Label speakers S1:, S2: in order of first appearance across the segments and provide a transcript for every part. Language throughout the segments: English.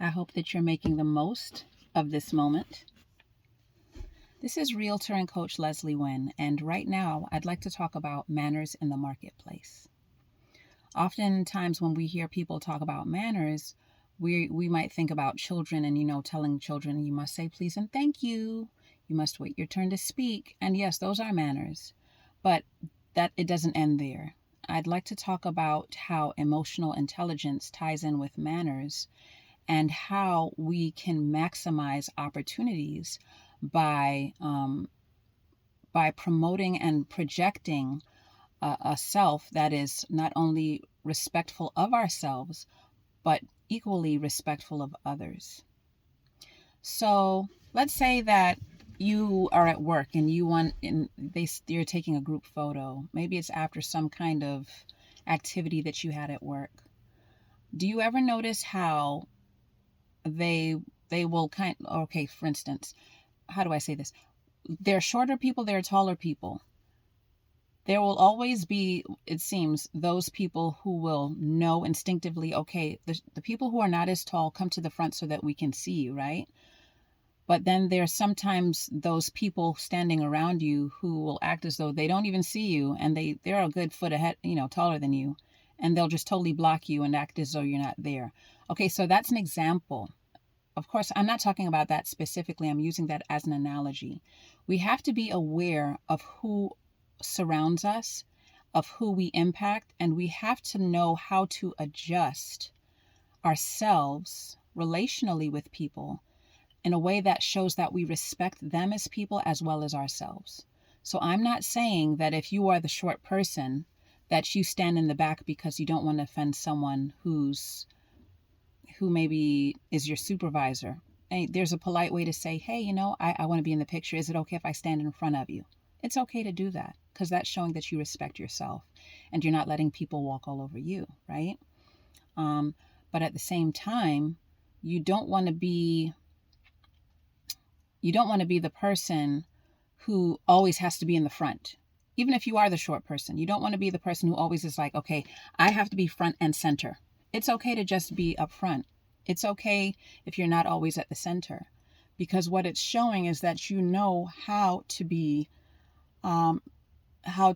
S1: I hope that you're making the most of this moment. This is Realtor and Coach Leslie Nguyen, and right now I'd like to talk about manners in the marketplace. Oftentimes when we hear people talk about manners, we might think about children and, telling children you must say please and thank you. You must wait your turn to speak. And yes, those are manners, but that it doesn't end there. I'd like to talk about how emotional intelligence ties in with manners and how we can maximize opportunities by promoting and projecting a self that is not only respectful of ourselves, but equally respectful of others. So let's say that you are at work and you're taking a group photo. Maybe it's after some kind of activity that you had at work. Do you ever notice how they will for instance, how do I say this? There are shorter people, there are taller people. There will always be, it seems, those people who will know instinctively, okay, the people who are not as tall come to the front so that we can see you, right? But then there's sometimes those people standing around you who will act as though they don't even see you, and they're a good foot ahead, taller than you, and they'll just totally block you and act as though you're not there. Okay, so that's an example. Of course, I'm not talking about that specifically. I'm using that as an analogy. We have to be aware of who surrounds us, of who we impact, and we have to know how to adjust ourselves relationally with people in a way that shows that we respect them as people as well as ourselves. So I'm not saying that if you are the short person, that you stand in the back because you don't want to offend someone who maybe is your supervisor. And there's a polite way to say, hey, I want to be in the picture. Is it okay if I stand in front of you? It's okay to do that because that's showing that you respect yourself and you're not letting people walk all over you, right? But at the same time, you don't want to be the person who always has to be in the front. Even if you are the short person, you don't want to be the person who always is like, okay, I have to be front and center. It's okay to just be up front. It's okay if you're not always at the center, because what it's showing is that you know how to be, how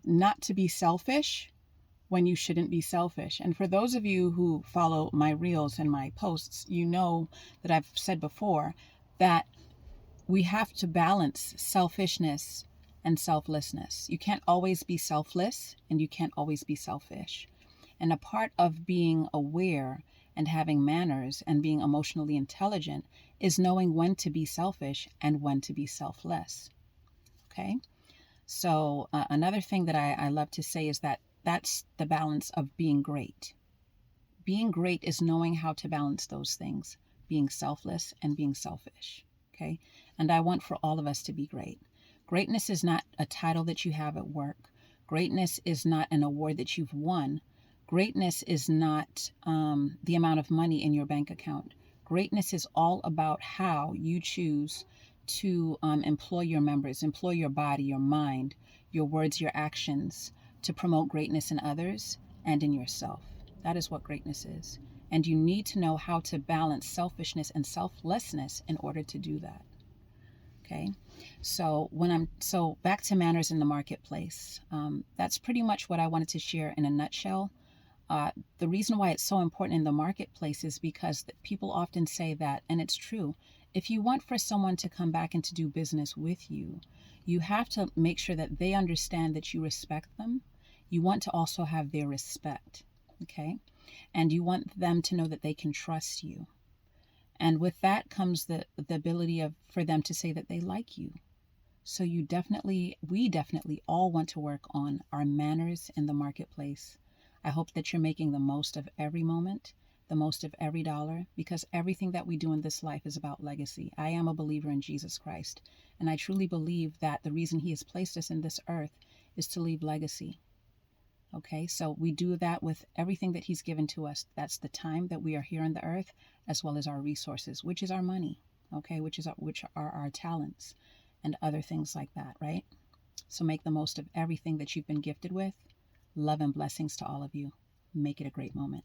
S1: not to be selfish when you shouldn't be selfish. And for those of you who follow my reels and my posts, you know that I've said before that we have to balance selfishness and selflessness. You can't always be selfless and you can't always be selfish. And a part of being aware and having manners and being emotionally intelligent is knowing when to be selfish and when to be selfless. Okay? So another thing that I love to say is that that's the balance of being great. Being great is knowing how to balance those things, being selfless and being selfish. Okay? And I want for all of us to be great. Greatness is not a title that you have at work. Greatness is not an award that you've won. Greatness is not the amount of money in your bank account. Greatness is all about how you choose to employ your members, employ your body, your mind, your words, your actions to promote greatness in others and in yourself. That is what greatness is. And you need to know how to balance selfishness and selflessness in order to do that. Okay, so back to manners in the marketplace. That's pretty much what I wanted to share in a nutshell. The reason why it's so important in the marketplace is because people often say that, and it's true, if you want for someone to come back and to do business with you, you have to make sure that they understand that you respect them. You want to also have their respect, okay? And you want them to know that they can trust you. And with that comes the ability for them to say that they like you. So we definitely all want to work on our manners in the marketplace. I hope that you're making the most of every moment, the most of every dollar, because everything that we do in this life is about legacy. I am a believer in Jesus Christ, and I truly believe that the reason he has placed us in this earth is to leave legacy. Okay, so we do that with everything that he's given to us. That's the time that we are here on the earth, as well as our resources, which is our money, okay, which are our talents and other things like that, right? So make the most of everything that you've been gifted with. Love and blessings to all of you. Make it a great moment.